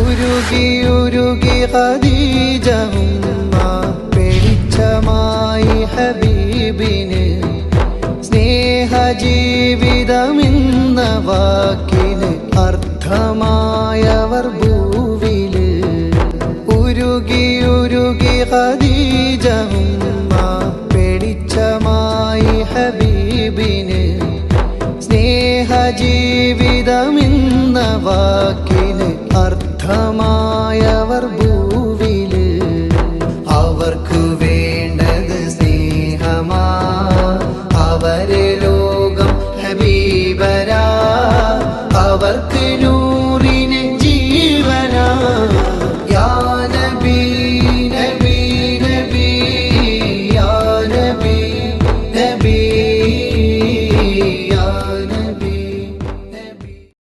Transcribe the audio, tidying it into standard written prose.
ഉരുകി ഉരുകി ഖദീജ ഉമ്മ വെളിച്ചമായി ഹബീബിന് സ്നേഹജീവിതമെന്ന വാക്കിന് അർത്ഥമായവർ ഭൂവില്. ഉരുകി ഉരുകി ഖദീജ ഉമ്മ വെളിച്ചമായി ഹബീബിന് സ്നേഹജീവിതമെന്ന വാക്കിന്